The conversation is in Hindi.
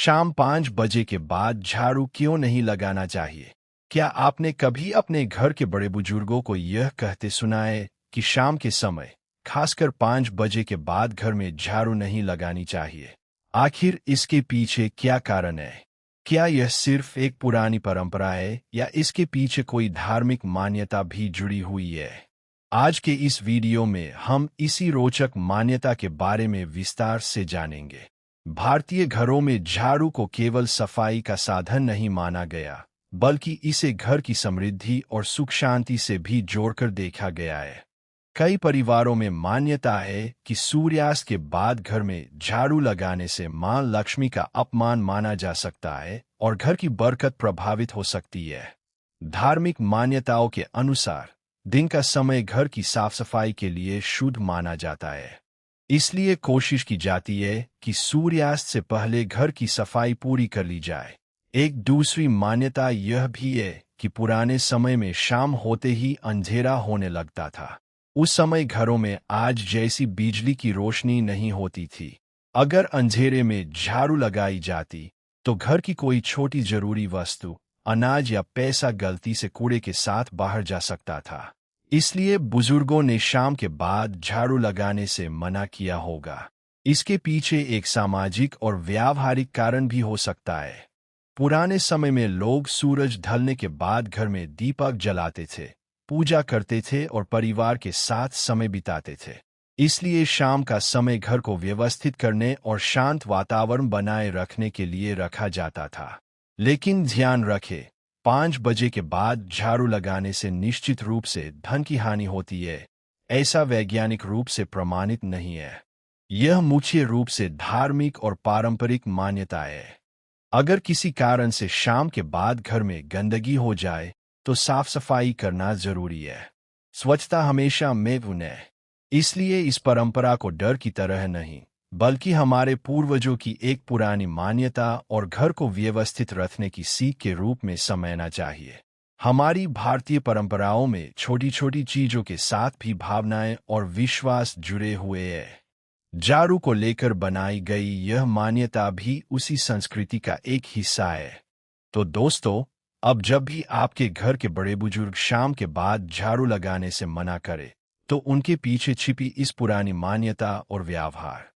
शाम 5 बजे के बाद झाड़ू क्यों नहीं लगाना चाहिए? क्या आपने कभी अपने घर के बड़े बुजुर्गों को यह कहते सुना है कि शाम के समय, खासकर 5 बजे के बाद घर में झाड़ू नहीं लगानी चाहिए? आखिर इसके पीछे क्या कारण है? क्या यह सिर्फ एक पुरानी परंपरा है या इसके पीछे कोई धार्मिक मान्यता भी जुड़ी हुई है? आज के इस वीडियो में हम इसी रोचक मान्यता के बारे में विस्तार से जानेंगे। भारतीय घरों में झाड़ू को केवल सफाई का साधन नहीं माना गया, बल्कि इसे घर की समृद्धि और सुख शांति से भी जोड़कर देखा गया है। कई परिवारों में मान्यता है कि सूर्यास्त के बाद घर में झाड़ू लगाने से मां लक्ष्मी का अपमान माना जा सकता है और घर की बरकत प्रभावित हो सकती है। धार्मिक मान्यताओं के अनुसार दिन का समय घर की साफ सफाई के लिए शुद्ध माना जाता है, इसलिए कोशिश की जाती है कि सूर्यास्त से पहले घर की सफाई पूरी कर ली जाए। एक दूसरी मान्यता यह भी है कि पुराने समय में शाम होते ही अंधेरा होने लगता था। उस समय घरों में आज जैसी बिजली की रोशनी नहीं होती थी। अगर अंधेरे में झाड़ू लगाई जाती तो घर की कोई छोटी जरूरी वस्तु, अनाज या पैसा गलती से कूड़े के साथ बाहर जा सकता था। इसलिए बुजुर्गों ने शाम के बाद झाड़ू लगाने से मना किया होगा। इसके पीछे एक सामाजिक और व्यावहारिक कारण भी हो सकता है। पुराने समय में लोग सूरज ढलने के बाद घर में दीपक जलाते थे, पूजा करते थे और परिवार के साथ समय बिताते थे। इसलिए शाम का समय घर को व्यवस्थित करने और शांत वातावरण बनाए रखने के लिए रखा जाता था। लेकिन ध्यान रखें, 5 बजे के बाद झाड़ू लगाने से निश्चित रूप से धन की हानि होती है। ऐसा वैज्ञानिक रूप से प्रमाणित नहीं है। यह मुख्य रूप से धार्मिक और पारंपरिक मान्यता है। अगर किसी कारण से शाम के बाद घर में गंदगी हो जाए तो साफ सफाई करना जरूरी है। स्वच्छता हमेशा महत्वपूर्ण है। इसलिए इस परंपरा को डर की तरह नहीं, बल्कि हमारे पूर्वजों की एक पुरानी मान्यता और घर को व्यवस्थित रखने की सीख के रूप में समझना चाहिए। हमारी भारतीय परंपराओं में छोटी छोटी चीजों के साथ भी भावनाएं और विश्वास जुड़े हुए हैं। झाड़ू को लेकर बनाई गई यह मान्यता भी उसी संस्कृति का एक हिस्सा है। तो दोस्तों, अब जब भी आपके घर के बड़े बुजुर्ग शाम के बाद झाड़ू लगाने से मना करें, तो उनके पीछे छिपी इस पुरानी मान्यता और व्यवहार